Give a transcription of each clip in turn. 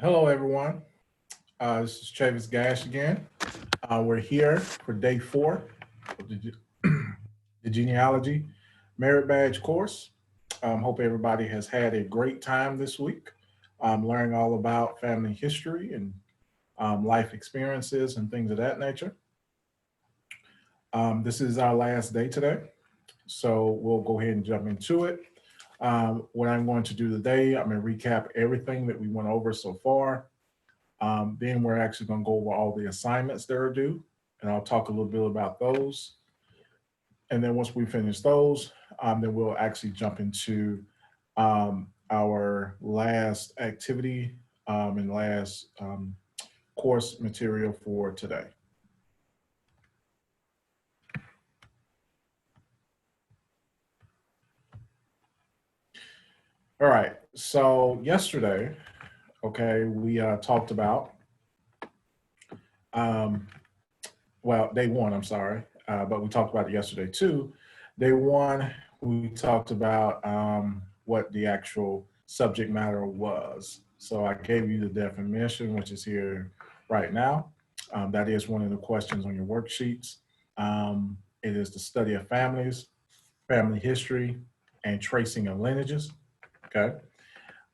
Hello, everyone. This is Travis Gash again. We're here for day 4 of the Genealogy Merit Badge course. Hope everybody has had a great time this week, learning all about family history and life experiences and things of that nature. This is our last day today, so we'll go ahead and jump into it. What I'm going to do today, I'm going to recap everything that we went over so far. Then we're actually going to go over all the assignments that are due, and I'll talk a little bit about those. And then once we finish those, then we'll actually jump into our last activity and last course material for today. All right, so yesterday, okay, we talked about, day 1, I'm sorry, but we talked about it yesterday too. Day 1, we talked about what the actual subject matter was. So I gave you the definition, which is here right now. That is one of the questions on your worksheets. It is the study of families, family history, and tracing of lineages. Okay.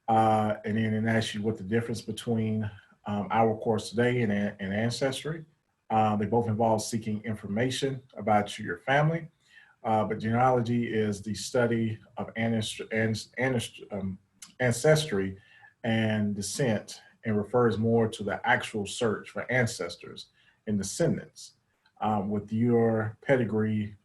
And then it asks you what the difference between our course today and ancestry. They both involve seeking information about your family, but genealogy is the study of ancestry and descent, and refers more to the actual search for ancestors and descendants, with your pedigree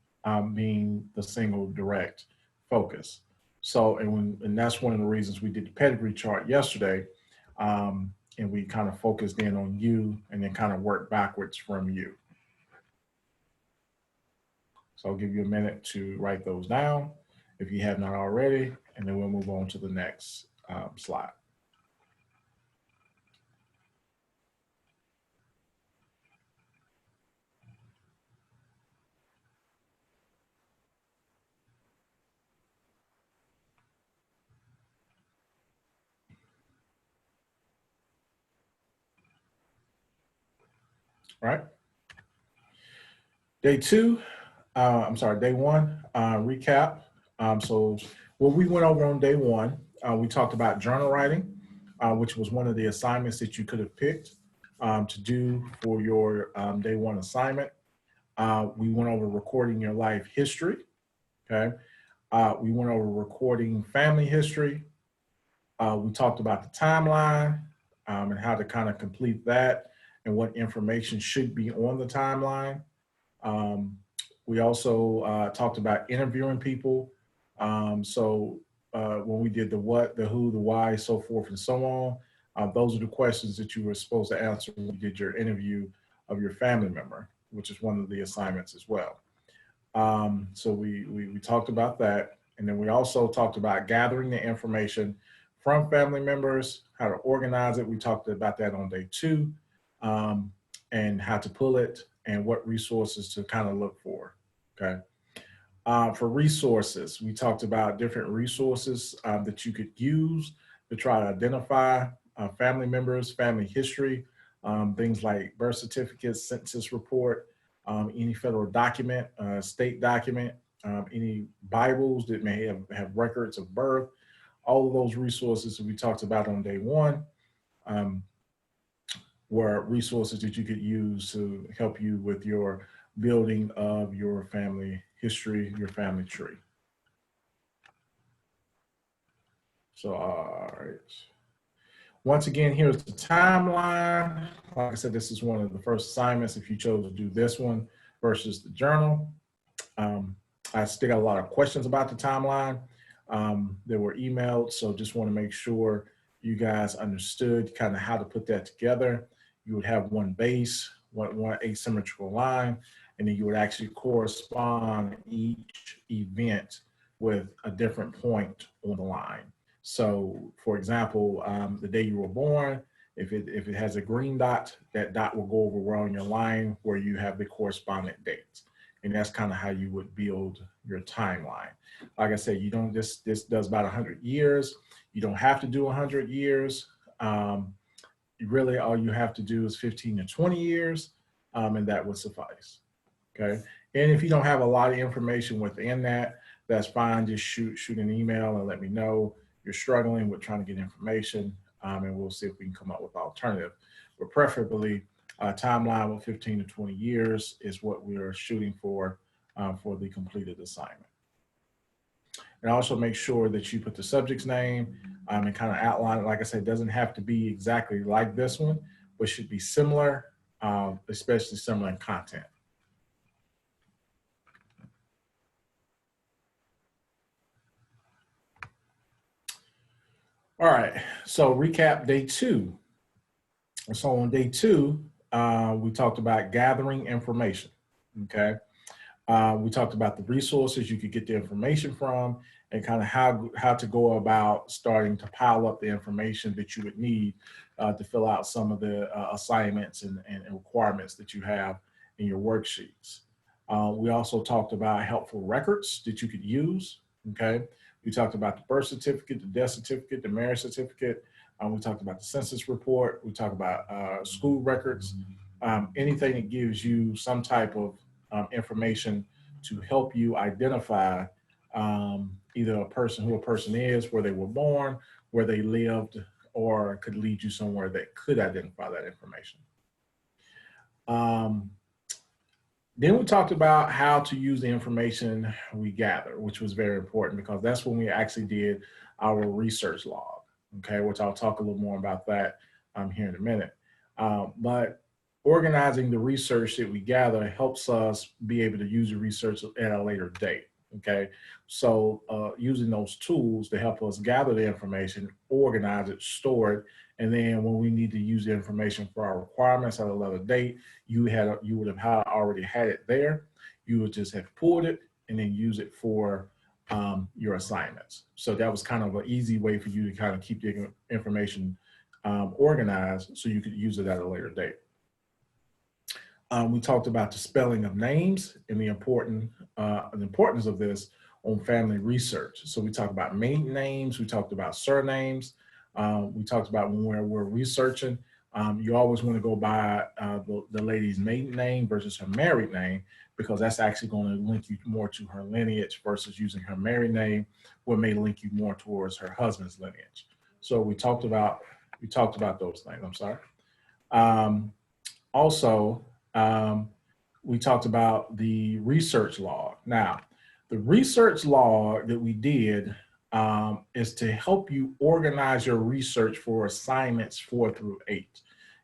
being the single direct focus. So, and that's one of the reasons we did the pedigree chart yesterday. And we kind of focused in on you and then kind of worked backwards from you. So I'll give you a minute to write those down if you have not already, and then we'll move on to the next slide. All right. Day 1, recap. So what we went over on day 1, we talked about journal writing, which was one of the assignments that you could have picked to do for your day 1 assignment. We went over recording your life history. Okay. We went over recording family history. We talked about the timeline and how to kind of complete that and what information should be on the timeline. We also talked about interviewing people. So when we did the what, the who, the why, so forth and so on, those are the questions that you were supposed to answer when you did your interview of your family member, which is one of the assignments as well. So we talked about that. And then we also talked about gathering the information from family members, how to organize it. We talked about that on day 2, and how to pull it and what resources to kind of look for. Okay. For resources, we talked about different resources that you could use to try to identify family members, family history, things like birth certificates, census report, any federal document, state document, any Bibles that may have records of birth. All of those resources that we talked about on day 1 were resources that you could use to help you with your building of your family history, your family tree. So, all right. Once again, here's the timeline. Like I said, this is one of the first assignments if you chose to do this one versus the journal. I still got a lot of questions about the timeline that were emailed, so just want to make sure you guys understood kind of how to put that together. You would have one base, one asymmetrical line, and then you would actually correspond each event with a different point on the line. So for example, the day you were born, if it has a green dot, that dot will go over where on your line where you have the corresponding dates. And that's kind of how you would build your timeline. Like I said, you don't, this does about 100 years. You don't have to do 100 years. really all you have to do is 15 to 20 years, and that would suffice. Okay. And if you don't have a lot of information within that, that's fine. Just shoot an email and let me know you're struggling with trying to get information, and we'll see if we can come up with alternative. But preferably, timeline of 15 to 20 years is what we are shooting for the completed assignment. And also make sure that you put the subject's name, and kind of outline it. Like I said, it doesn't have to be exactly like this one, but should be similar, especially similar in content. All right, so recap day 2. So on day 2, we talked about gathering information, okay? We talked about the resources you could get the information from, and kind of how to go about starting to pile up the information that you would need to fill out some of the assignments and requirements that you have in your worksheets. We also talked about helpful records that you could use, okay? We talked about the birth certificate, the death certificate, the marriage certificate. We talked about the census report. We talked about school records, anything that gives you some type of information to help you identify either who a person is, where they were born, where they lived, or could lead you somewhere that could identify that information. Then we talked about how to use the information we gather, which was very important because that's when we actually did our research log, okay, which I'll talk a little more about that here in a minute. But organizing the research that we gather helps us be able to use the research at a later date, okay? So using those tools to help us gather the information, organize it, store it, and then when we need to use the information for our requirements at a later date, you would have already had it there. You would just have pulled it and then use it for your assignments. So that was kind of an easy way for you to kind of keep the information organized so you could use it at a later date. We talked about the spelling of names and the importance of this on family research. So we talked about maiden names, we talked about surnames, we talked about when we're researching, you always want to go by the lady's maiden name versus her married name, because that's actually going to link you more to her lineage versus using her married name, what may link you more towards her husband's lineage. So we talked about those things. I'm sorry. Also, we talked about the research log. Now, the research log that we did is to help you organize your research for assignments 4 through 8.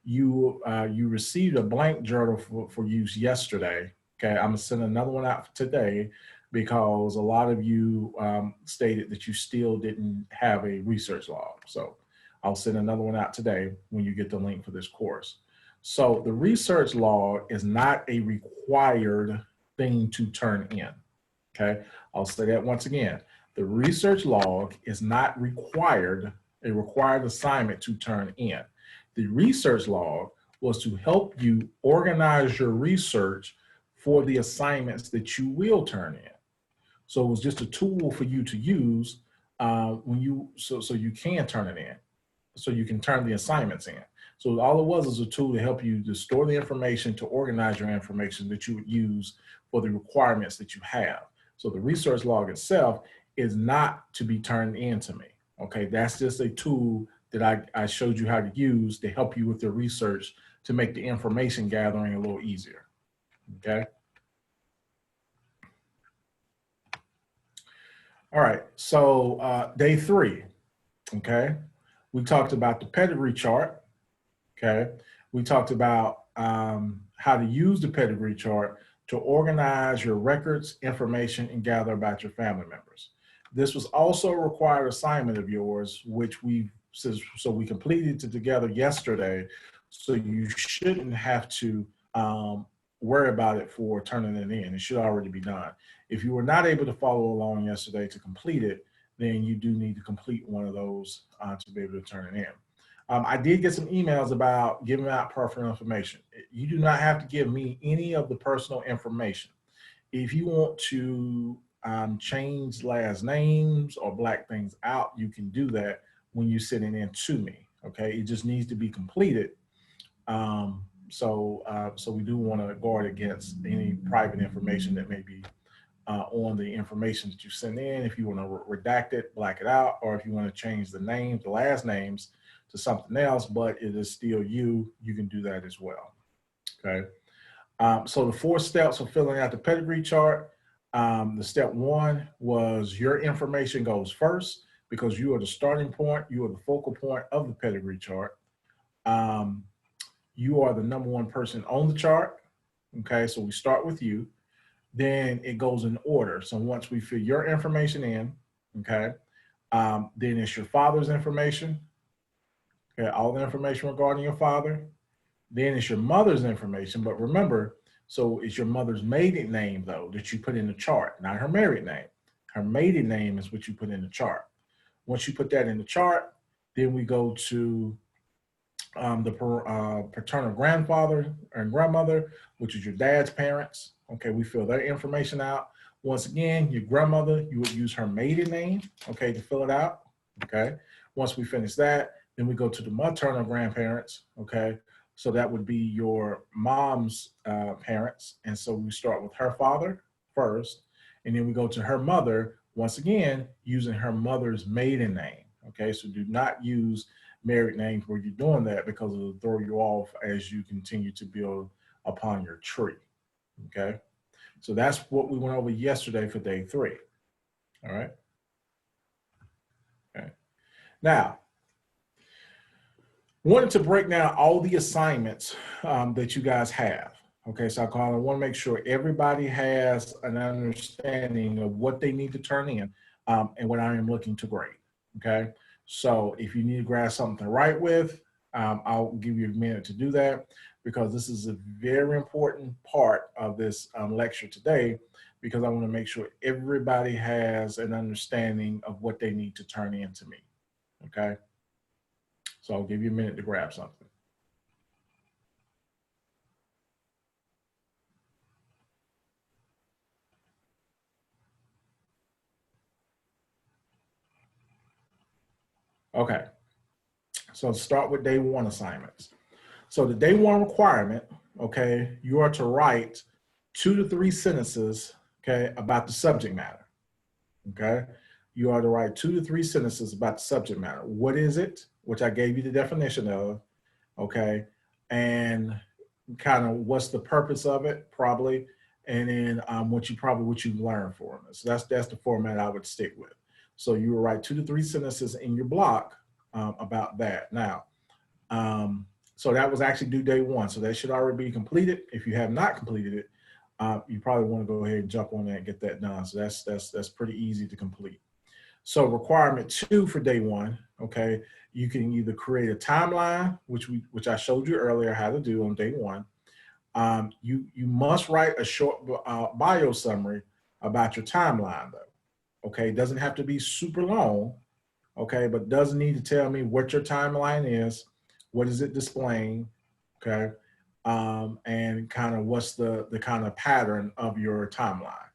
You received a blank journal for use yesterday. Okay, I'm gonna send another one out today because a lot of you stated that you still didn't have a research log. So I'll send another one out today when you get the link for this course. So the research log is not a required thing to turn in, okay? I'll say that once again. The research log is not a required assignment to turn in. The research log was to help you organize your research for the assignments that you will turn in. So it was just a tool for you to use so you can turn it in, so you can turn the assignments in. So all it was a tool to help you to store the information, to organize your information that you would use for the requirements that you have. So the research log itself is not to be turned in to me, okay? That's just a tool that I showed you how to use to help you with your research to make the information gathering a little easier, okay? All right, so day 3, okay? We talked about the pedigree chart, okay? We talked about how to use the pedigree chart to organize your records, information, and gather about your family members. This was also a required assignment of yours, which we completed it together yesterday, so you shouldn't have to worry about it for turning it in. It should already be done. If you were not able to follow along yesterday to complete it, then you do need to complete one of those to be able to turn it in. I did get some emails about giving out personal information. You do not have to give me any of the personal information. If you want to change last names or black things out, you can do that when you're sending in to me. Okay, it just needs to be completed. So we do want to guard against any private information that may be on the information that you send in. If you want to redact it, black it out, or if you want to change the names, the last names to something else, but it is still you, you can do that as well. Okay. So the 4 steps of filling out the pedigree chart. The step 1 was your information goes first because you are the starting point. You are the focal point of the pedigree chart. You are the number 1 person on the chart. Okay, so we start with you. Then it goes in order. So once we fill your information in, okay, then it's your father's information. Okay, all the information regarding your father. Then it's your mother's information. But remember, so it's your mother's maiden name, though, that you put in the chart, not her married name. Her maiden name is what you put in the chart. Once you put that in the chart, then we go to the paternal grandfather and grandmother, which is your dad's parents. Okay, we fill their information out. Once again, your grandmother, you would use her maiden name, okay, to fill it out. Okay, once we finish that, then we go to the maternal grandparents. Okay, so that would be your mom's parents. And so we start with her father first, and then we go to her mother, once again, using her mother's maiden name. Okay, so do not use married names where you're doing that because it'll throw you off as you continue to build upon your tree. Okay, so that's what we went over yesterday for day 3. All right. Okay. Now, wanted to break down all the assignments that you guys have. Okay, so I want to make sure everybody has an understanding of what they need to turn in and what I am looking to grade. Okay, so if you need to grab something to write with, I'll give you a minute to do that because this is a very important part of this lecture today because I want to make sure everybody has an understanding of what they need to turn in to me. Okay, so I'll give you a minute to grab something. Okay, so start with day 1 assignments. So the day 1 requirement, okay, you are to write 2 to 3 sentences, okay, about the subject matter. Okay, you are to write 2 to 3 sentences about the subject matter. What is it? Which I gave you the definition of, okay, and kind of what's the purpose of it, probably, and then what you've learned from it. So that's the format I would stick with. So you will write 2 to 3 sentences in your block about that. Now, so that was actually due day 1. So that should already be completed. If you have not completed it, you probably want to go ahead and jump on that and get that done. So that's pretty easy to complete. So requirement 2 for day 1, okay, you can either create a timeline, which I showed you earlier how to do on day 1. You must write a short bio summary about your timeline, though. Okay, it doesn't have to be super long, okay, but doesn't need to tell me what your timeline is, what is it displaying, okay, and kind of what's the kind of pattern of your timeline,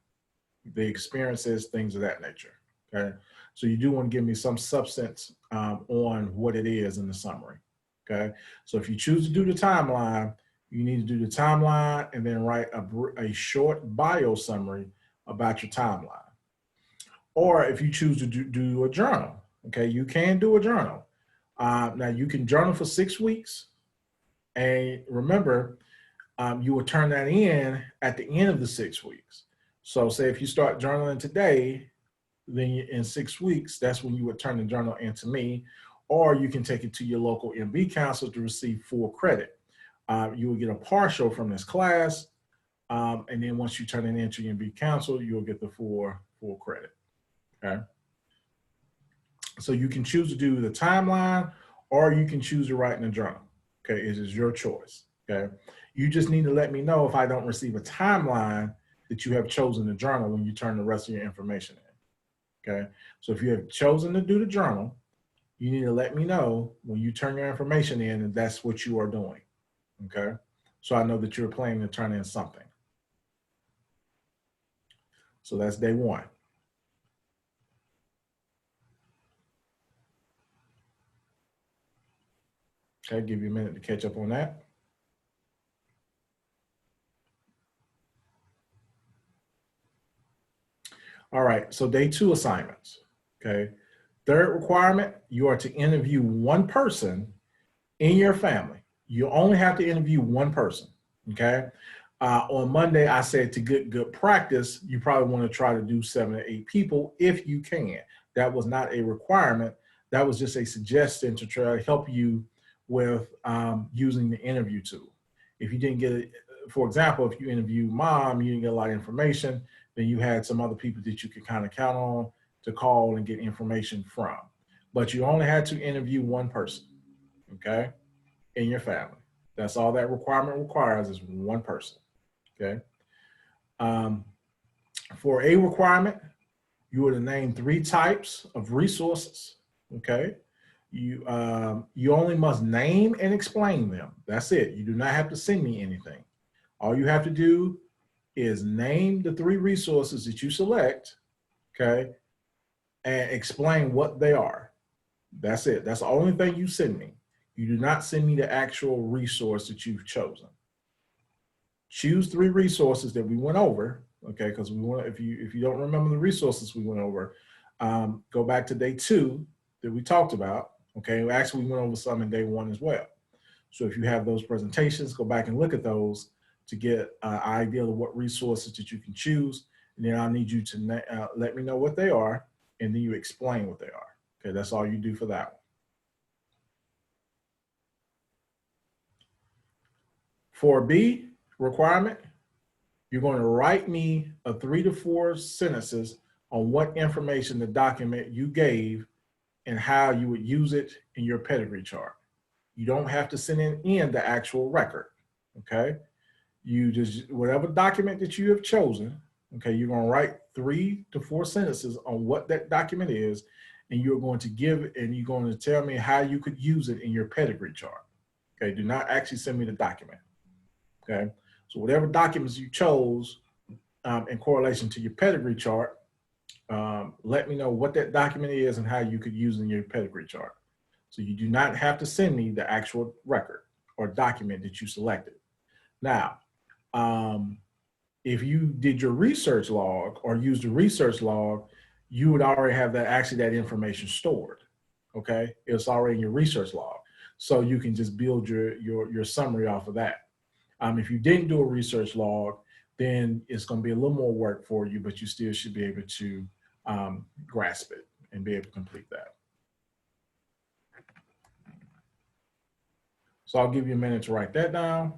the experiences, things of that nature, okay. So you do want to give me some substance on what it is in the summary, okay. So if you choose to do the timeline, you need to do the timeline and then write a short bio summary about your timeline. Or if you choose to do a journal, okay, you can do a journal. Now you can journal for 6 weeks, and remember, you will turn that in at the end of the 6 weeks. So say if you start journaling today, then in 6 weeks, that's when you would turn the journal into me, or you can take it to your local MB counselor to receive full credit. You will get a partial from this class, and then once you turn it into your MB counsel, you'll get the full credit. Okay. So you can choose to do the timeline, or you can choose to write in a journal. Okay, it is your choice. Okay, you just need to let me know if I don't receive a timeline that you have chosen the journal when you turn the rest of your information in. Okay, so if you have chosen to do the journal, you need to let me know when you turn your information in and that's what you are doing. Okay, so I know that you're planning to turn in something. So that's day 1. Okay, give you a minute to catch up on that. All right, so day 2 assignments, okay? Third requirement, you are to interview one person in your family. You only have to interview one person, okay? On Monday, I said to get good practice, you probably want to try to do 7 to 8 people if you can. That was not a requirement. That was just a suggestion to try to help you with using the interview tool. If you didn't get it, for example, if you interview mom, you didn't get a lot of information, then you had some other people that you could kind of count on to call and get information from. But you only had to interview one person, okay, in your family. That's all that requirement requires is one person, okay? Um, for a requirement, you were to name 3 types of resources, okay? You only must name and explain them. That's it. You do not have to send me anything. All you have to do is name the 3 resources that you select, okay, and explain what they are. That's it. That's the only thing you send me. You do not send me the actual resource that you've chosen. Choose 3 resources that we went over, okay, because we want, if you don't remember the resources we went over, go back to day 2 that we talked about, okay. Actually, we went over some in day 1 as well. So if you have those presentations, go back and look at those to get an idea of what resources that you can choose. And then I'll need you to let me know what they are, and then you explain what they are. Okay, that's all you do for that one. For B requirement, you're going to write me a 3 to 4 sentences on what information the document you gave and how you would use it in your pedigree chart. You don't have to send in the actual record, okay? You just, whatever document that you have chosen, okay, you're going to write 3 to 4 sentences on what that document is, and you're going to give, and you're going to tell me how you could use it in your pedigree chart. Okay, do not actually send me the document. Okay, so whatever documents you chose in correlation to your pedigree chart, let me know what that document is and how you could use it in your pedigree chart. So you do not have to send me the actual record or document that you selected. Now, if you did your research log or used the research log, you would already have that information stored. Okay, it's already in your research log, so you can just build your summary off of that. If you didn't do a research log, then it's going to be a little more work for you, but you still should be able to grasp it and be able to complete that. So I'll give you a minute to write that down.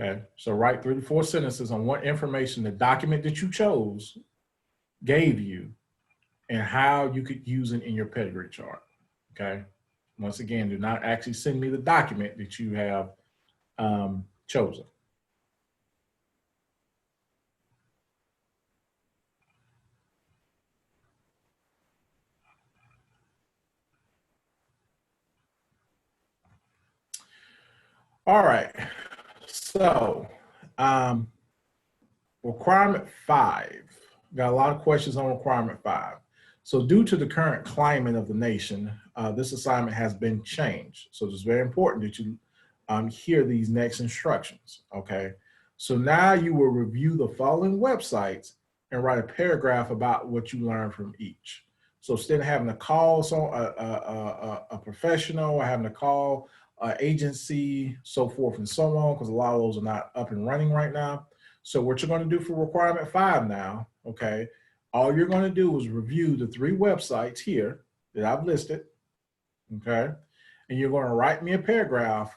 Okay, so write 3 to 4 sentences on what information the document that you chose gave you and how you could use it in your pedigree chart. Okay, once again, do not actually send me the document that you have chosen. All right, so requirement 5. Got a lot of questions on requirement 5. So due to the current climate of the nation, this assignment has been changed. So it's very important that you hear these next instructions, okay? So now you will review the following websites and write a paragraph about what you learned from each. So instead of having to call a professional or having to call an agency, so forth and so on, because a lot of those are not up and running right now. So what you're going to do for requirement 5 now, okay, all you're going to do is review the 3 websites here that I've listed, okay, and you're going to write me a paragraph.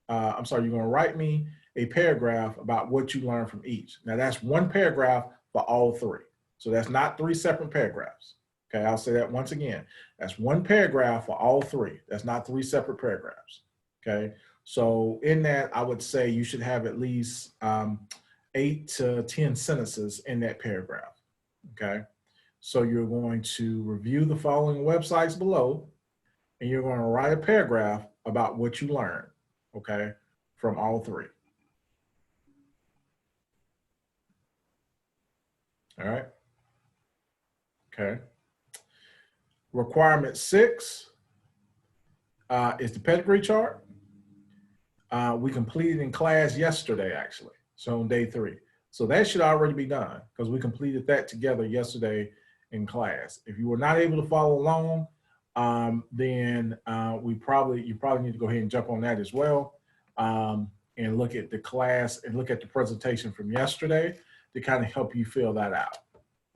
You're going to write me a paragraph about what you learned from each. Now that's 1 paragraph for all 3. So that's not 3 separate paragraphs. Okay, I'll say that once again. That's 1 paragraph for all 3. That's not 3 separate paragraphs. Okay, so in that, I would say you should have at least 8 to 10 sentences in that paragraph. Okay, so you're going to review the following websites below, and you're going to write a paragraph about what you learned, okay, from all three. All right. Okay. Requirement 6 is the pedigree chart. We completed in class yesterday, actually, so on day 3. So that should already be done because we completed that together yesterday in class. If you were not able to follow along, then you probably need to go ahead and jump on that as well, and look at the class and look at the presentation from yesterday to kind of help you fill that out.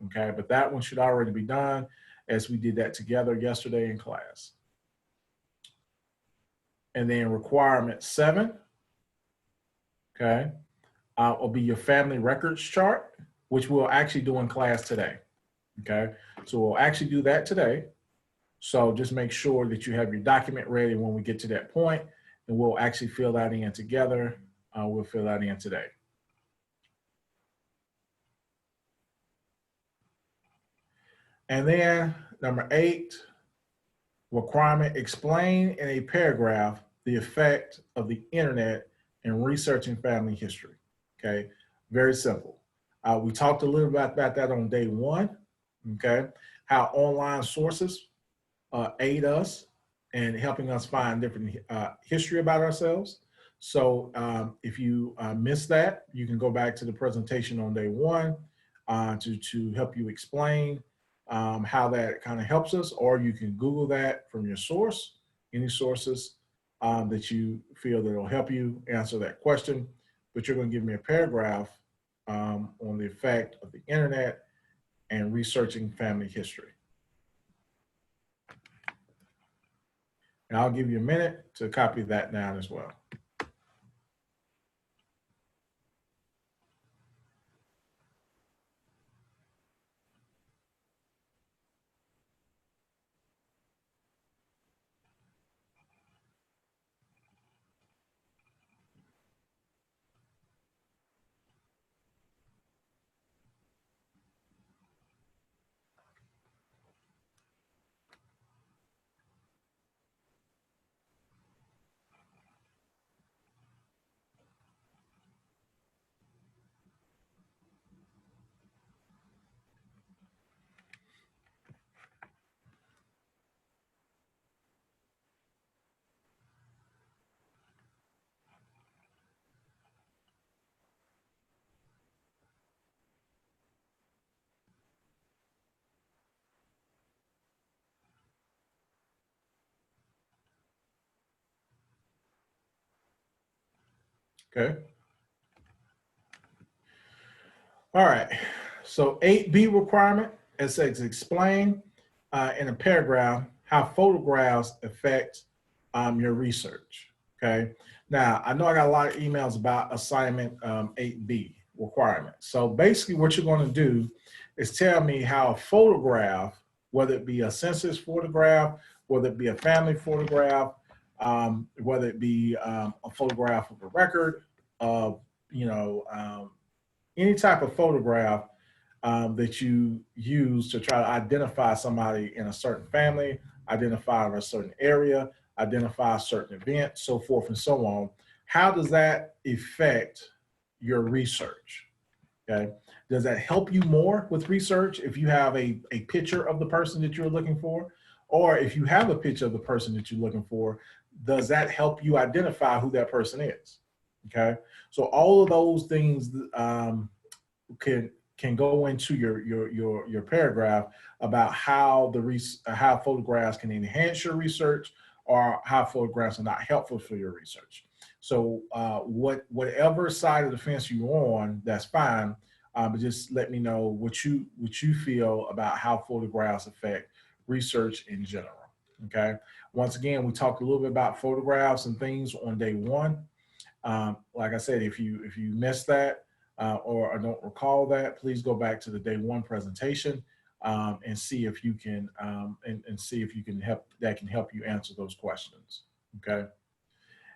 Okay, but that one should already be done as we did that together yesterday in class. And then requirement 7, okay, will be your family records chart, which we'll actually do in class today. Okay, so we'll actually do that today. So just make sure that you have your document ready when we get to that point, and we'll actually fill that in together. We'll fill that in today. And then number 8, requirement, explain in a paragraph the effect of the internet in researching family history. Okay, very simple. We talked a little bit about that on day 1. Okay, how online sources aid us in helping us find different history about ourselves. So if you missed that, you can go back to the presentation on day 1 to help you explain how that kind of helps us, or you can Google that from your source, any sources that you feel that will help you answer that question. But you're going to give me a paragraph on the effect of the internet and researching family history. And I'll give you a minute to copy that down as well. Okay. All right. So 8B requirement, it says explain in a paragraph how photographs affect your research. Okay. Now, I know I got a lot of emails about assignment 8B requirement. So basically what you're going to do is tell me how a photograph, whether it be a census photograph, whether it be a family photograph, whether it be a photograph of a record of, any type of photograph that you use to try to identify somebody in a certain family, identify a certain area, identify a certain event, so forth and so on. How does that affect your research? Okay. Does that help you more with research if you have a picture of the person that you're looking for? Or if you have a picture of the person that you're looking for, does that help you identify who that person is? Okay. So all of those things can go into your paragraph about how how photographs can enhance your research, or how photographs are not helpful for your research. So whatever side of the fence you're on, that's fine. But just let me know what you feel about how photographs affect research in general. Okay. Once again, we talked a little bit about photographs and things on day 1. Like I said, if you missed that or don't recall that, please go back to the day 1 presentation and see if you can help you answer those questions. Okay.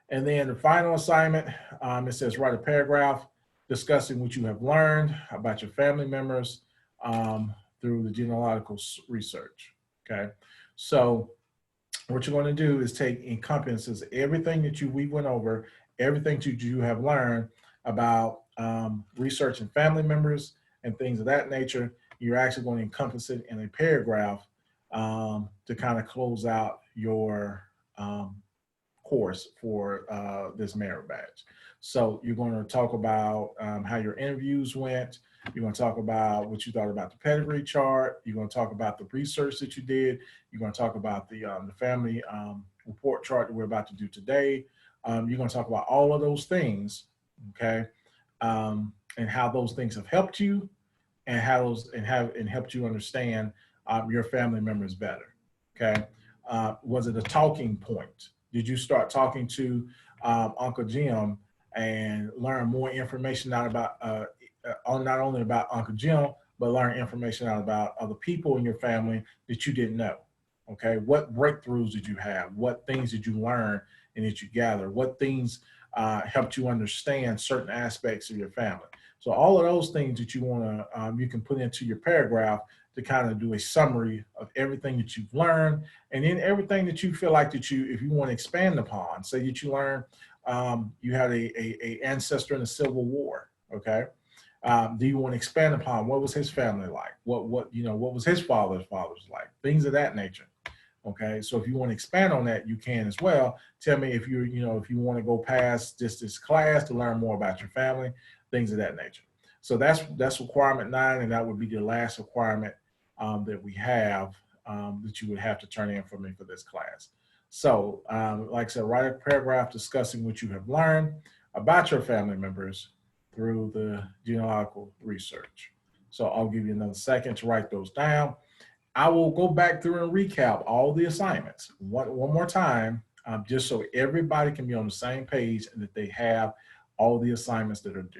And then the final assignment, it says write a paragraph discussing what you have learned about your family members through the genealogical research. Okay. So what you're going to do is take encompasses everything that we went over, everything that you have learned about researching family members and things of that nature. You're actually going to encompass it in a paragraph to kind of close out your course for this merit badge. So you're going to talk about how your interviews went. You're going to talk about what you thought about the pedigree chart. You're going to talk about the research that you did. You're going to talk about the family report chart that we're about to do today. You're going to talk about all of those things, okay, and how those things have helped you, and how those and helped you understand your family members better. Okay, was it a talking point? Did you start talking to Uncle Jim and learn more information out about not only about Uncle Jim, but learn information out about other people in your family that you didn't know? Okay, what breakthroughs did you have? What things did you learn and did you gather? What things helped you understand certain aspects of your family? So all of those things that you want to, you can put into your paragraph to kind of do a summary of everything that you've learned, and then everything that you feel like that if you want to expand upon. Say that you learned you had a ancestor in the Civil War. Okay, do you want to expand upon what was his family like? What was his father's like? Things of that nature. Okay, so if you want to expand on that, you can as well. Tell me if if you want to go past just this class to learn more about your family, things of that nature. So that's requirement 9, and that would be the last requirement that we have that you would have to turn in for me for this class. So, like I said, write a paragraph discussing what you have learned about your family members through the genealogical research. So I'll give you another second to write those down. I will go back through and recap all the assignments one more time, just so everybody can be on the same page and that they have all the assignments that are due.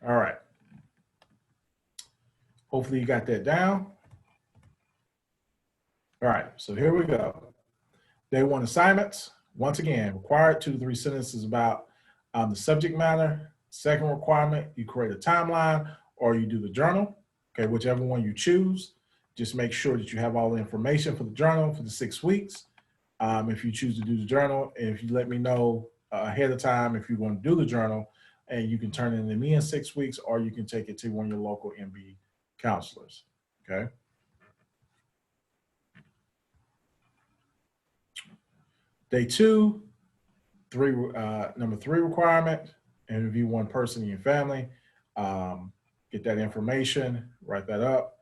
All right. Hopefully you got that down. All right, so here we go. Day 1 assignments. Once again, required 2 to 3 sentences about the subject matter. Second requirement, you create a timeline or you do the journal. Okay, whichever one you choose. Just make sure that you have all the information for the journal for the 6 weeks. If you choose to do the journal, and if you let me know ahead of time if you want to do the journal, and you can turn it into me in 6 weeks, or you can take it to one of your local MB counselors. Okay. Day 2, number 3 requirement, interview one person in your family, get that information, write that up.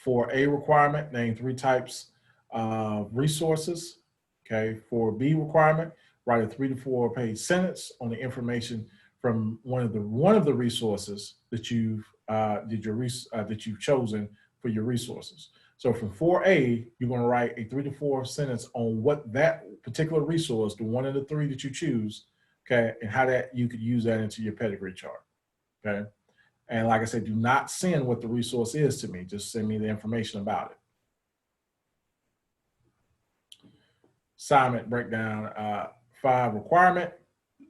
For A requirement, name 3 types of resources. Okay, for B requirement, write a 3 to 4 page sentence on the information from one of the resources that you've chosen for your resources. So from 4A, you're going to write a 3 to 4 sentence on what that particular resource, the one of the 3 that you choose, okay, and how that you could use that into your pedigree chart. Okay. And like I said, do not send what the resource is to me. Just send me the information about it. Assignment breakdown 5 requirement.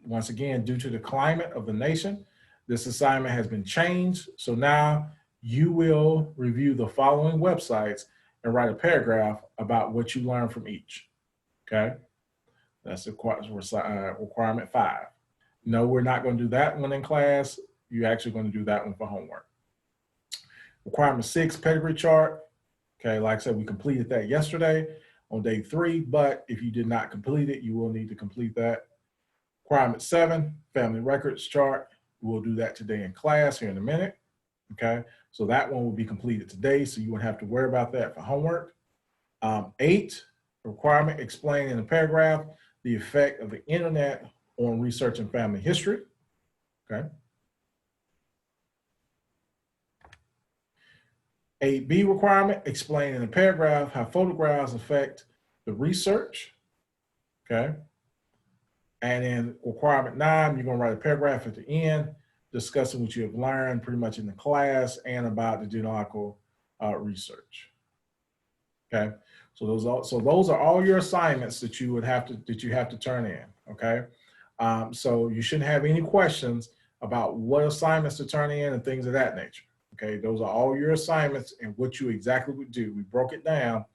Once again, due to the climate of the nation, this assignment has been changed. So now you will review the following websites and write a paragraph about what you learned from each. Okay, that's requirement 5. No, we're not going to do that one in class. You're actually going to do that one for homework. Requirement 6, pedigree chart. Okay, like I said, we completed that yesterday on day 3, but if you did not complete it, you will need to complete that. Requirement 7, family records chart. We'll do that today in class here in a minute. Okay, so that one will be completed today, so you won't have to worry about that for homework. 8, requirement, explain in a paragraph the effect of the internet on researching family history. Okay. 8B requirement, explain in a paragraph how photographs affect the research. Okay. And then requirement 9, you're going to write a paragraph at the end discussing what you have learned pretty much in the class and about the genealogical research. Okay. So those are all your assignments that you have to turn in. Okay. So you shouldn't have any questions about what assignments to turn in and things of that nature. Okay. Those are all your assignments and what you exactly would do. We broke it down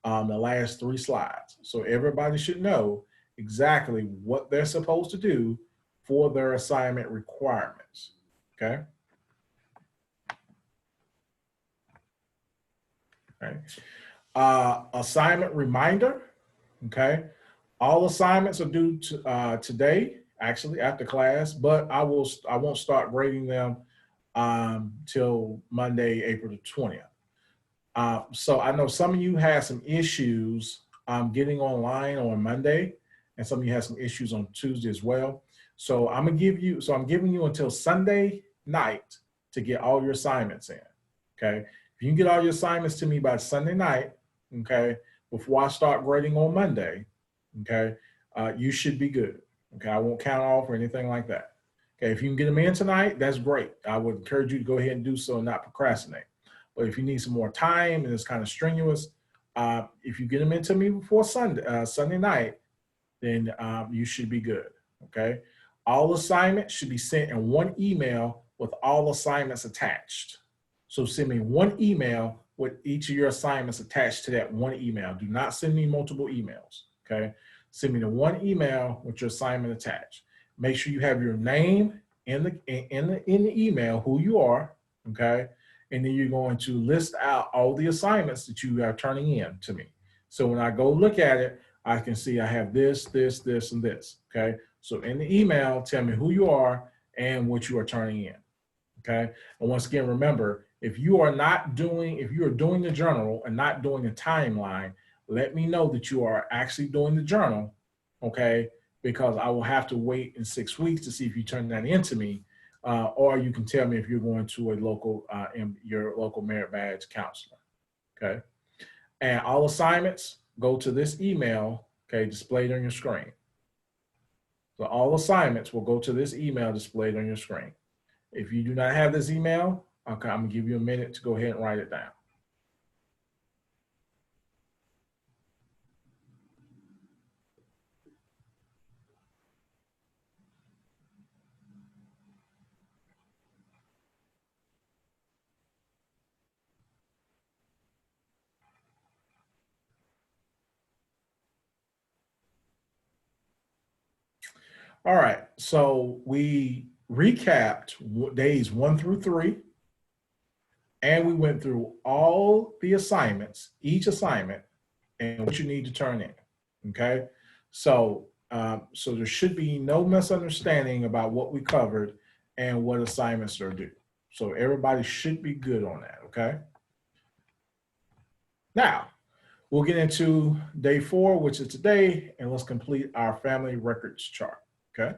the last 3 slides. So everybody should know exactly what they're supposed to do for their assignment requirements. Okay. Okay. Assignment reminder. Okay. All assignments are due to, today, actually after class, but I won't start grading them till Monday, April the 20th. So I know some of you had some issues getting online on Monday, and some of you had some issues on Tuesday as well. So I'm giving you until Sunday night to get all your assignments in. Okay. If you can get all your assignments to me by Sunday night, okay, before I start grading on Monday, okay, you should be good. Okay. I won't count off or anything like that. Okay. If you can get them in tonight, that's great. I would encourage you to go ahead and do so and not procrastinate. But if you need some more time and it's kind of strenuous, if you get them into me before Sunday night, then you should be good. Okay. All assignments should be sent in one email with all assignments attached. So send me one email with each of your assignments attached to that one email. Do not send me multiple emails. Okay. Send me the one email with your assignment attached. Make sure you have your name in the email, who you are. Okay. And then you're going to list out all the assignments that you are turning in to me. So when I go look at it, I can see I have this, this, this, and this. Okay. So in the email, tell me who you are and what you are turning in. Okay. And once again, remember, if you are doing the journal and not doing a timeline, let me know that you are actually doing the journal. Okay. Because I will have to wait in 6 weeks to see if you turn that into me. Or you can tell me if you're going to your local merit badge counselor. Okay. And all assignments go to this email, okay, displayed on your screen. So all assignments will go to this email displayed on your screen. If you do not have this email, okay, I'm gonna give you a minute to go ahead and write it down. All right, so we recapped days 1 through 3, and we went through all the assignments, each assignment, and what you need to turn in. Okay, so so there should be no misunderstanding about what we covered and what assignments are due. So everybody should be good on that. Okay. Now we'll get into day 4, which is today, and let's complete our family records chart. Okay.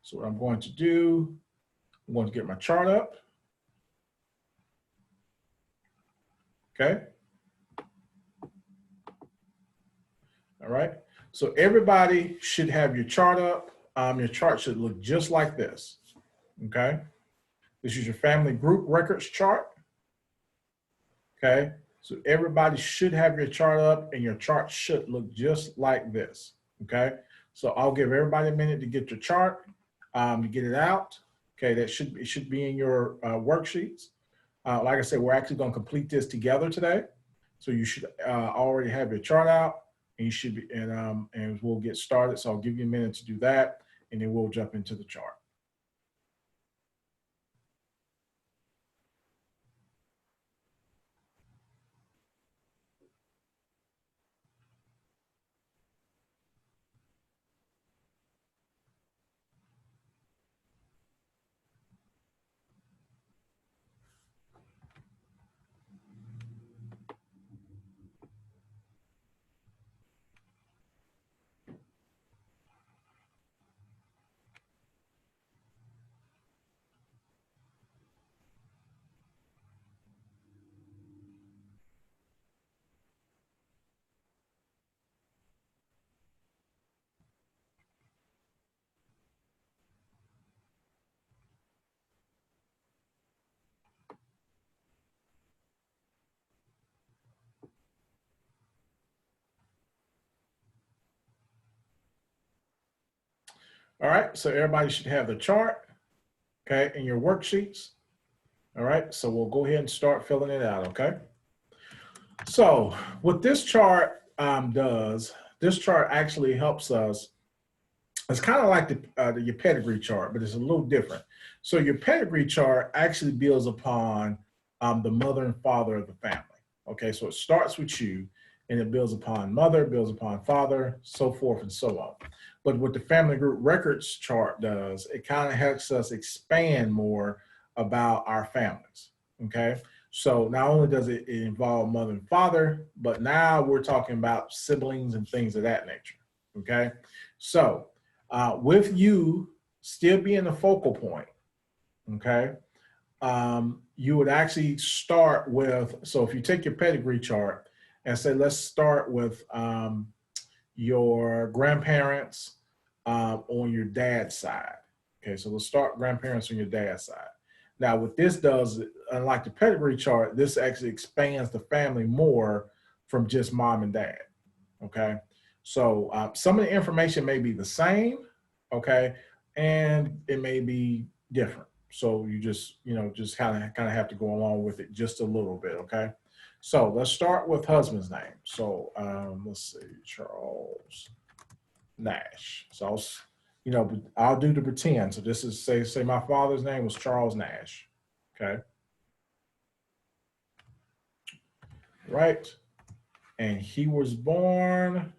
So what I'm going to do, I'm going to get my chart up. Okay. All right. So everybody should have your chart up. Your chart should look just like this. Okay. This is your family group records chart. Okay. So everybody should have your chart up, and your chart should look just like this. Okay. So I'll give everybody a minute to get your chart, to get it out. Okay. It should be in your worksheets. Like I said, we're actually going to complete this together today. So you should already have your chart out, and you should be, and we'll get started. So I'll give you a minute to do that, and then we'll jump into the chart. All right, so everybody should have the chart, okay, in your worksheets. All right, so we'll go ahead and start filling it out, okay? So what this chart does, this chart actually helps us. It's kind of like your pedigree chart, but it's a little different. So your pedigree chart actually builds upon the mother and father of the family. Okay, so it starts with you, and it builds upon mother, builds upon father, so forth and so on. But what the family group records chart does, it kind of helps us expand more about our families. Okay, so not only does it involve mother and father, but now we're talking about siblings and things of that nature. Okay, so with you still being the focal point, okay, you would actually start with, so if you take your pedigree chart and say, let's start with your grandparents on your dad's side. Okay, so let's start grandparents on your dad's side. Now, what this does, unlike the pedigree chart, this actually expands the family more from just mom and dad. Okay, so some of the information may be the same, okay, and it may be different. So you just, just kind of have to go along with it just a little bit, okay? So let's start with husband's name. So let's see, Charles Nash. So I'll do the pretend. So this is say my father's name was Charles Nash, okay? Right, and he was born,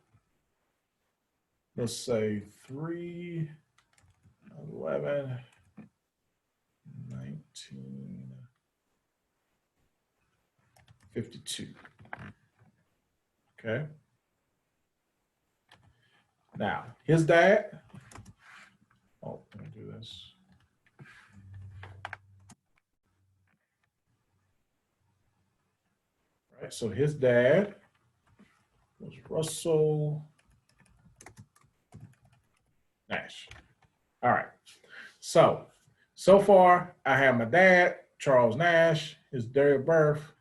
let's say 3/11/1952. Okay. Now, his dad, let me do this. All right, so his dad was Russell Nash. All right. So far, I have my dad, Charles Nash, his date of birth,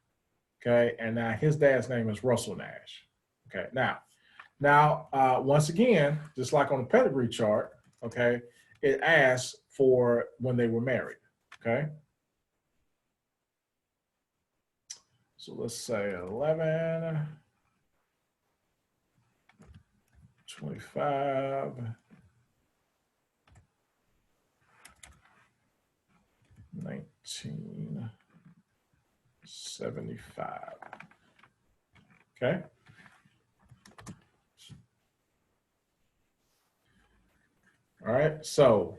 okay, and now his dad's name is Russell Nash. Okay, now, once again, just like on the pedigree chart, okay, it asks for when they were married, okay? So let's say 11/25. 1975. Okay. All right. So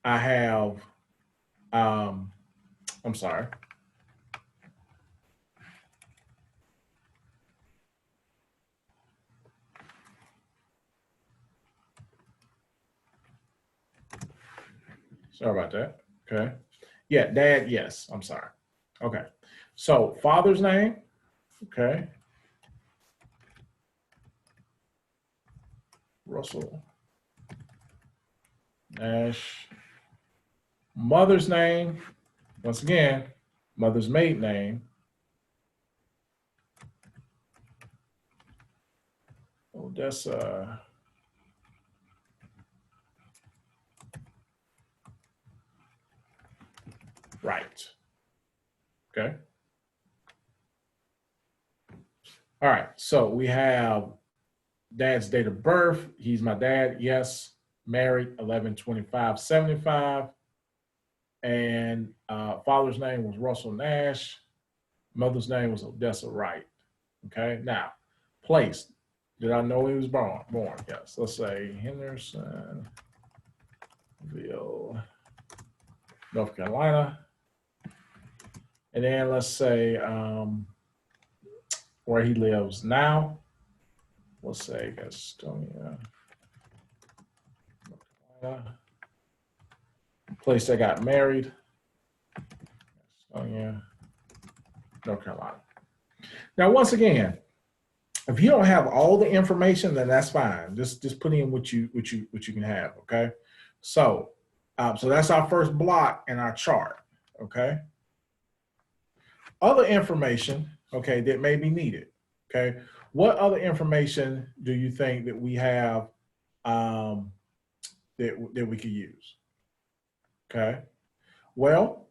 I have, I'm sorry. Sorry about that. Okay. Yeah, dad, yes. I'm sorry. Okay. So father's name. Okay. Russell Nash. Mother's name. Once again, mother's maiden name. Odessa. Right. Okay. All right. So we have dad's date of birth. He's my dad. Yes. Married 11/25/75. And father's name was Russell Nash. Mother's name was Odessa Wright. Okay. Now, place. Did I know he was born? Yes. Let's say Hendersonville, North Carolina. And then let's say where he lives now. Let's say Gastonia, North Carolina. Place they got married, Gastonia, North Carolina. Now, once again, if you don't have all the information, then that's fine. Just put in what you can have. Okay. So that's our first block in our chart. Okay. Other information, okay, that may be needed. Okay. What other information do you think that we have that we could use. Okay. Well,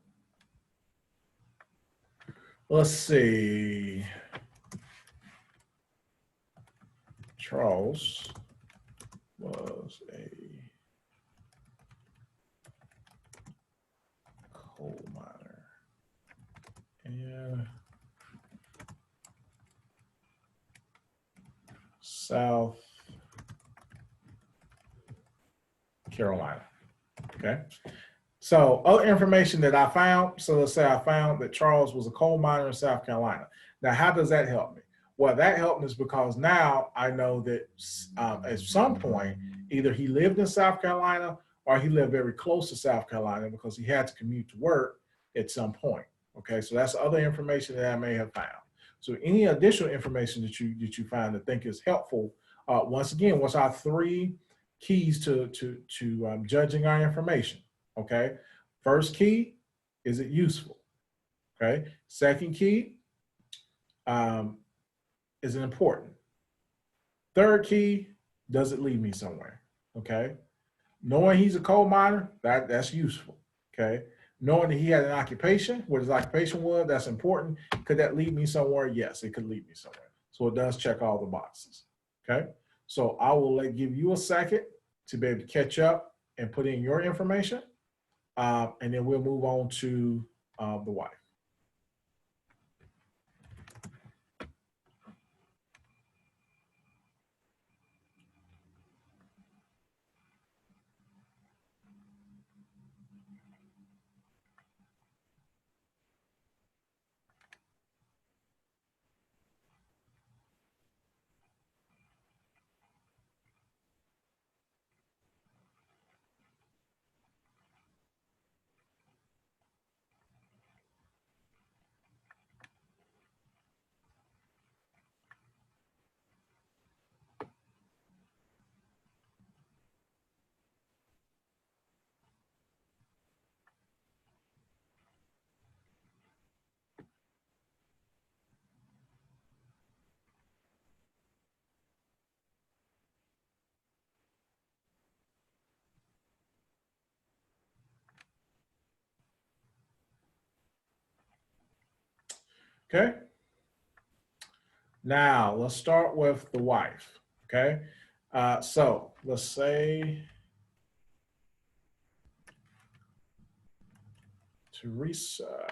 let's see. Charles was a coal miner in South Carolina. Okay. So other information that I found, so let's say I found that Charles was a coal miner in South Carolina. Now, how does that help me? Well, that helped me is because now I know that at some point, either he lived in South Carolina or he lived very close to South Carolina because he had to commute to work at some point. Okay, so that's other information that I may have found. So any additional information that you find that think is helpful, once again, what's our three keys to judging our information? Okay, first key, is it useful? Okay, second key, is it important? Third key, does it lead me somewhere? Okay, knowing he's a coal miner, that's useful. Okay, knowing that he had an occupation, what his occupation was, that's important. Could that lead me somewhere? Yes, it could lead me somewhere. So it does check all the boxes. Okay, so I will give you a second to be able to catch up and put in your information. And then we'll move on to the wife. Okay. Now let's start with the wife. Okay. So let's say Teresa.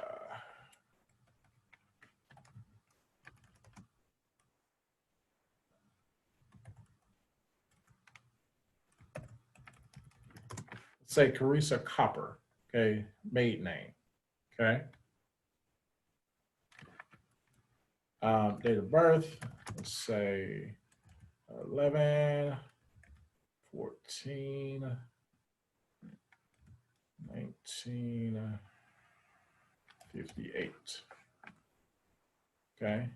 Let's say Teresa Copper. Okay. Maiden name. Okay. Date of birth. Let's say 11, 14, 1958. Okay.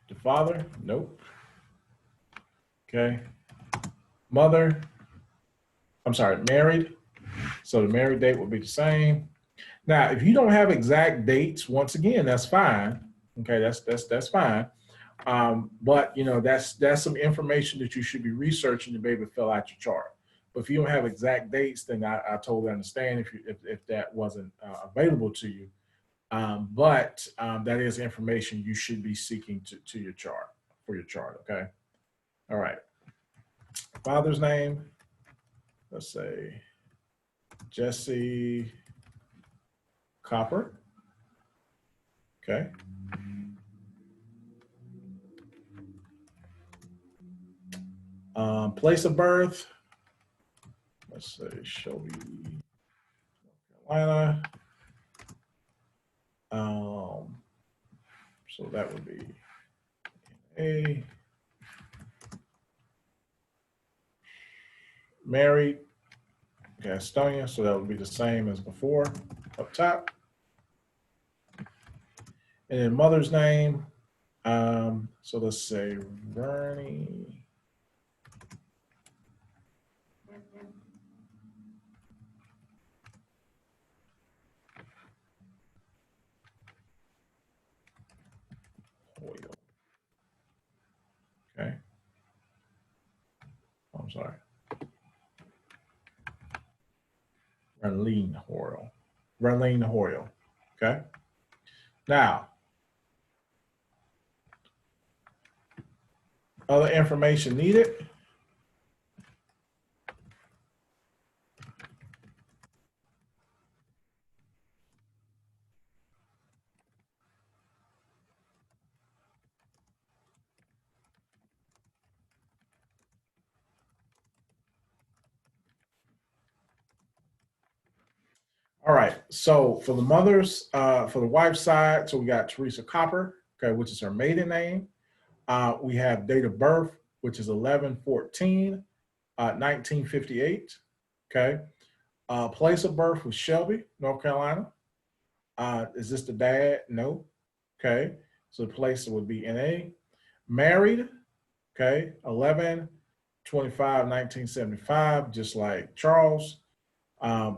The father? Nope. Okay. Mother? I'm sorry, married. So the married date will be the same. Now, if you don't have exact dates, once again, that's fine. Okay, that's fine. But you know, that's some information that you should be researching to be able to fill out your chart. But if you don't have exact dates, then I totally understand if that wasn't available to you. But that is information you should be seeking to your chart for your chart. Okay. All right. Father's name. Let's say Jesse Copper. Okay. Place of birth. Let's say Shelby, North Carolina. So that would be A. Married, Gastonia, so that would be the same as before up top. And then mother's name. So let's say Bernie. Hoyle. Okay. I'm sorry. Verlene Hoyle. Verlene Hoyle. Okay. Now, other information needed. All right. So for the mothers, for the wife's side, so we got Teresa Copper, okay, which is her maiden name. We have date of birth, which is 11/14, 1958. Okay. Place of birth was Shelby, North Carolina. Is this the dad? No. Okay. So the place would be NA. Married, okay, 11/25/1975, just like Charles.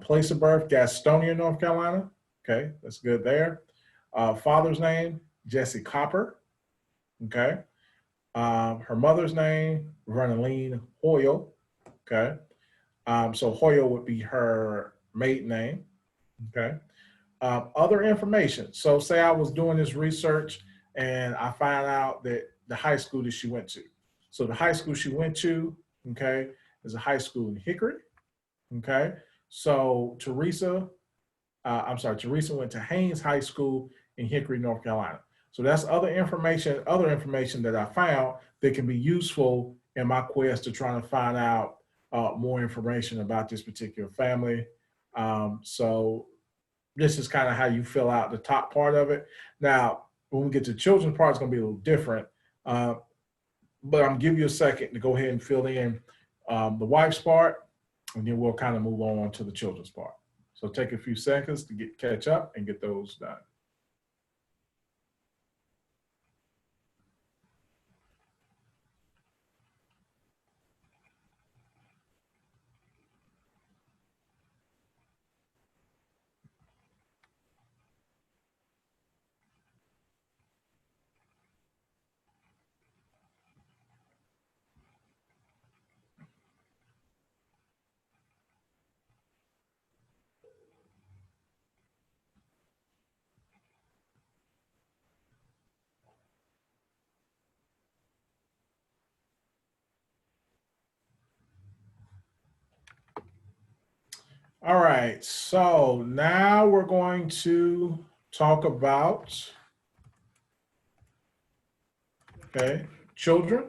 Place of birth, Gastonia, North Carolina. Okay, that's good there. Father's name, Jesse Copper. Okay. Her mother's name, Vernaline Hoyle. Okay. So Hoyle would be her maiden name. Okay. Other information. So say I was doing this research and I find out that the high school that she went to. So the high school she went to, okay, is a high school in Hickory. Okay. So Teresa went to Haynes High School in Hickory, North Carolina. So that's other information that I found that can be useful in my quest to try to find out more information about this particular family. So this is kind of how you fill out the top part of it. Now, when we get to the children's part, it's going to be a little different. But I'm give you a second to go ahead and fill in the wife's part, and then we'll kind of move on to the children's part. So take a few seconds to catch up and get those done. All right, so now we're going to talk about, okay, children.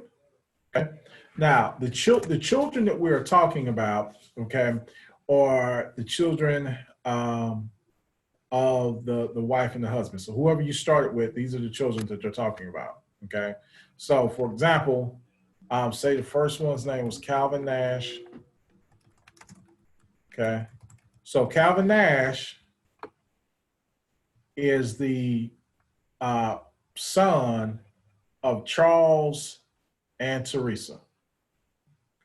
Okay. Now, the children that we are talking about, okay, are the children of the wife and the husband. So whoever you started with, these are the children that you're talking about. Okay. So for example, say the first one's name was Calvin Nash. Okay. So Calvin Nash is the son of Charles and Teresa.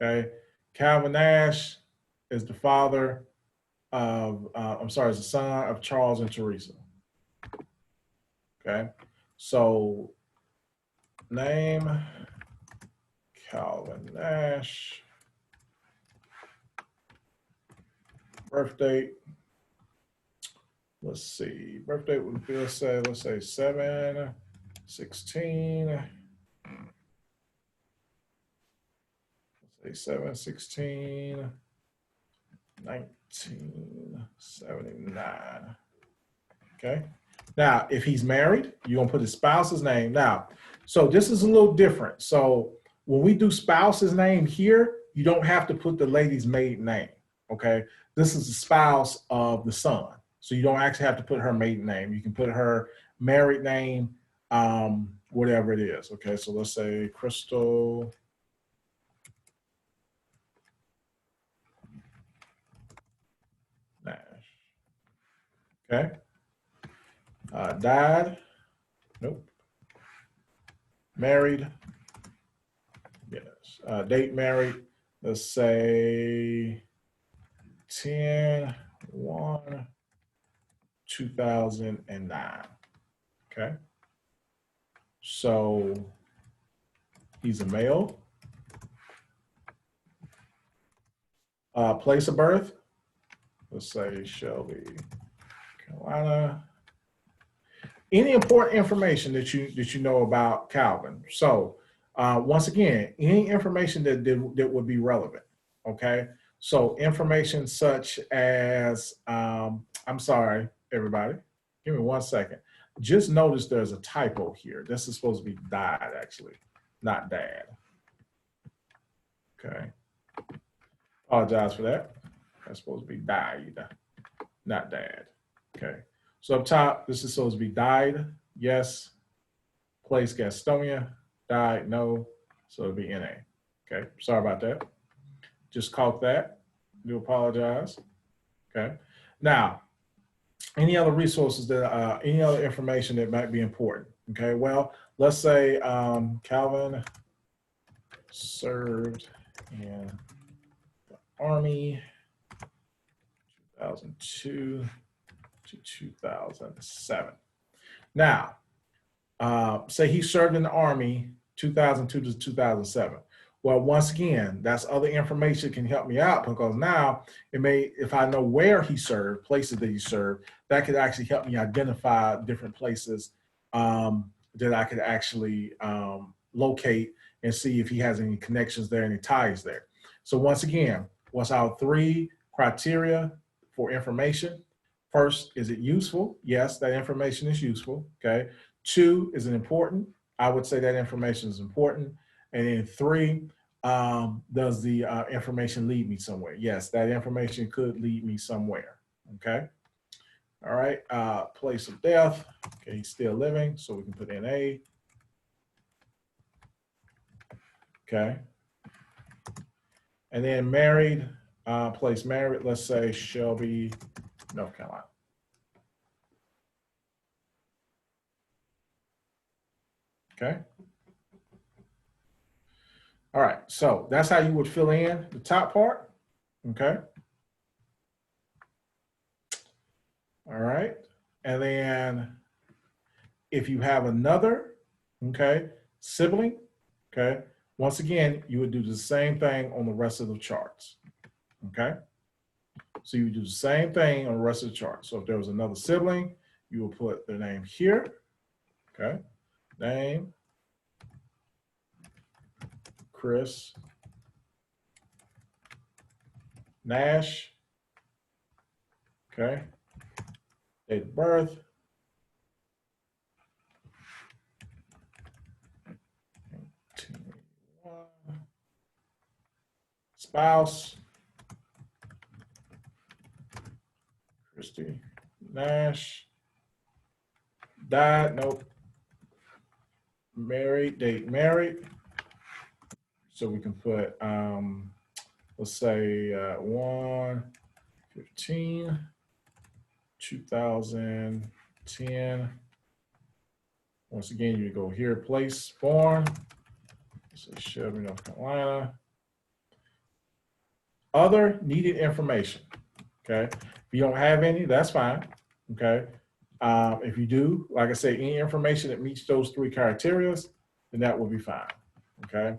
Okay. Calvin Nash is the father of, is the son of Charles and Teresa. Okay. So name Calvin Nash, birth date. Let's see, birth date would be, let's say 7/16. Let's say 7/16, 1979. Okay. Now, if he's married, you're gonna put his spouse's name. Now, so this is a little different. So when we do spouse's name here, you don't have to put the lady's maiden name. Okay. This is the spouse of the son. So you don't actually have to put her maiden name. You can put her married name, whatever it is. Okay. So let's say Crystal Nash. Okay. Died. Nope. Married. Yes. Date married. Let's say 10/1/2009. Okay. So he's a male. Place of birth. let's say Shelby, Carolina. Any important information that you know about Calvin. So once again, any information that would be relevant. Okay. So information such as I'm sorry, everybody. Give me 1 second. Just notice there's a typo here. This is supposed to be died, actually, not dad. Okay. Apologize for that. That's supposed to be died, not dad. Okay. So up top, this is supposed to be died. Yes. Place Gastonia. Died. No. So it'll be NA. Okay. Sorry about that. Just caught that. Do apologize. Okay. Now, any other resources that, any other information that might be important? Okay. Well, let's say Calvin served in the Army 2002 to 2007. Now, say he served in the Army 2002 to 2007. Well, once again, that's other information that can help me out, because now it may, if I know where he served, places that he served, that could actually help me identify different places that I could actually locate and see if he has any connections there, any ties there. So once again, what's our 3 criteria for information? First, is it useful? Yes, that information is useful. Okay. 2, is it important? I would say that information is important. And then 3, does the information lead me somewhere? Yes, that information could lead me somewhere. Okay. All right. Place of death. Okay, he's still living, so we can put in A. Okay. And then married, place married, let's say Shelby, North Carolina. Okay. All right, so that's how you would fill in the top part. Okay. All right. And then if you have another, okay, sibling, okay, once again, you would do the same thing on the rest of the charts. Okay. So you would do the same thing on the rest of the chart. So if there was another sibling, you will put their name here. Okay. Name, Chris, Nash. Okay. Date of birth. Spouse. Christy Nash. Died. Nope. Married. Date married. So we can put, let's say 1/15, 2010. Once again, you go here, place, born. So Shelby, North Carolina. Other needed information. Okay. If you don't have any, that's fine. Okay. If you do, like I say, any information that meets those 3 criteria, then that will be fine. Okay.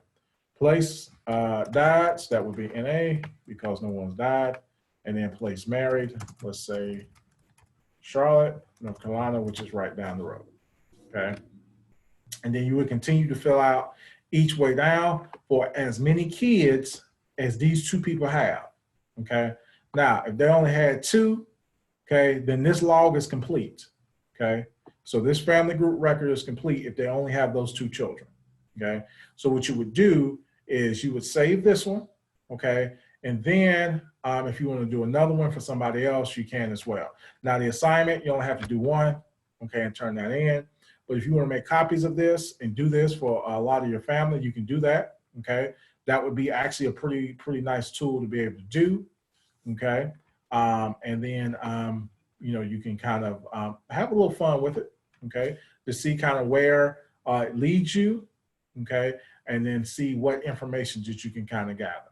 Place died, so that would be NA because no one's died. And then place married, let's say Charlotte, North Carolina, which is right down the road. Okay. And then you would continue to fill out each way down for as many kids as these 2 people have. Okay. Now, if they only had 2, okay, then this log is complete. Okay. So this family group record is complete if they only have those 2 children. Okay. So what you would do is you would save this one. Okay. And then if you want to do another one for somebody else, you can as well. Now the assignment, you only have to do 1. Okay. And turn that in. But if you want to make copies of this and do this for a lot of your family, you can do that. Okay. That would be actually a pretty nice tool to be able to do. Okay. And then, you know, you can kind of have a little fun with it. Okay. To see kind of where it leads you. Okay. And then see what information that you can kind of gather.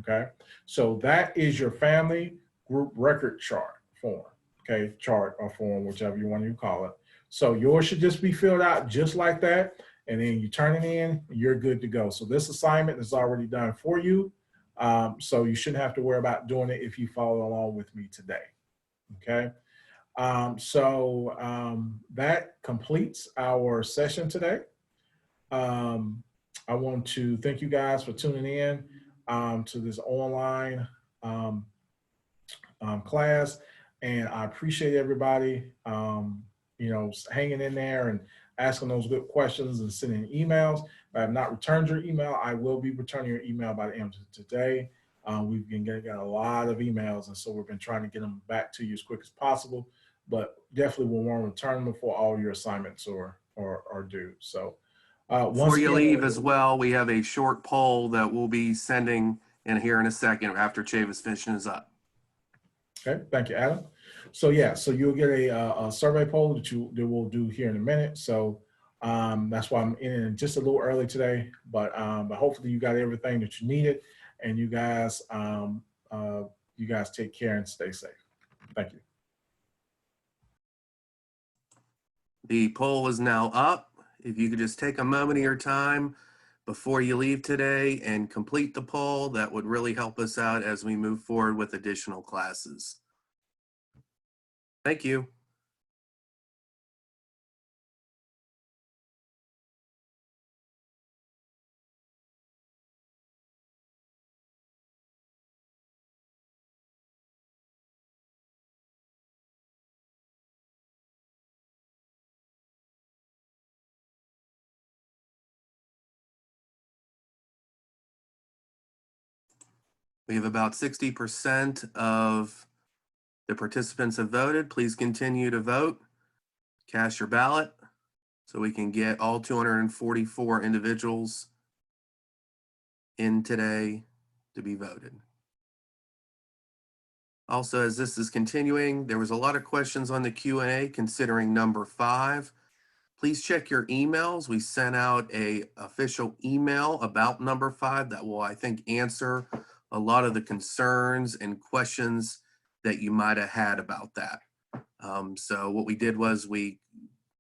Okay. So that is your family group record chart form. Okay. Chart or form, whichever you want to call it. So yours should just be filled out just like that. And then you turn it in, you're good to go. So this assignment is already done for you. So you shouldn't have to worry about doing it if you follow along with me today. Okay. That completes our session today. I want to thank you guys for tuning in to this online um, class, and I appreciate everybody, hanging in there and asking those good questions and sending emails. If I have not returned your email, I will be returning your email by the end of today. We've been getting a lot of emails, and so we've been trying to get them back to you as quick as possible. But definitely, we'll want to return them before all your assignments are due. So, Before you leave as well, we have a short poll that we'll be sending in here in a second after Chavis finishes up. Okay, thank you, Adam. So yeah, so you'll get a survey poll that we'll do here in a minute. So that's why I'm in just a little early today, but hopefully you got everything that you needed, and you guys take care and stay safe. Thank you. The poll is now up. If you could just take a moment of your time before you leave today and complete the poll, that would really help us out as we move forward with additional classes. Thank you. We have about 60% of the participants have voted. Please continue to vote. Cast your ballot so we can get all 244 individuals in today to be voted. Also, as this is continuing, there was a lot of questions on the Q&A considering number 5. Please check your emails. We sent out a official email about number 5 that will, I think, answer a lot of the concerns and questions that you might have had about that. So what we did was we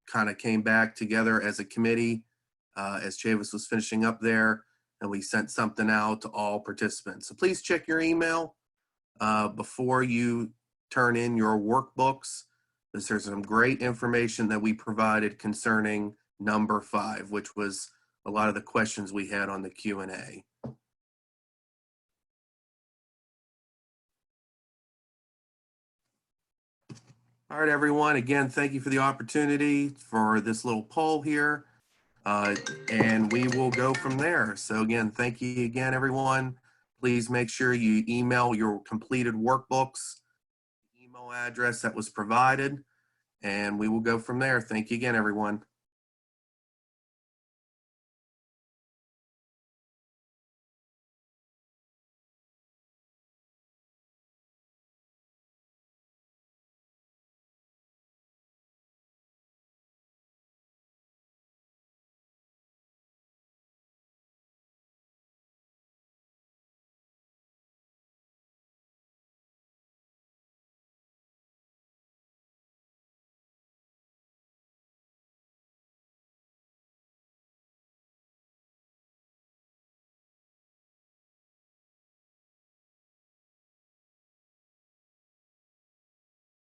kind of came back together as a committee as Chavis was finishing up there, and we sent something out to all participants. So please check your email before you turn in your workbooks, because there's some great information that we provided concerning number 5, which was a lot of the questions we had on the Q&A. All right, everyone. Again, thank you for the opportunity for this little poll here. And we will go from there. So again, thank you again, everyone. Please make sure you email your completed workbooks, email address that was provided, and we will go from there. Thank you again, everyone.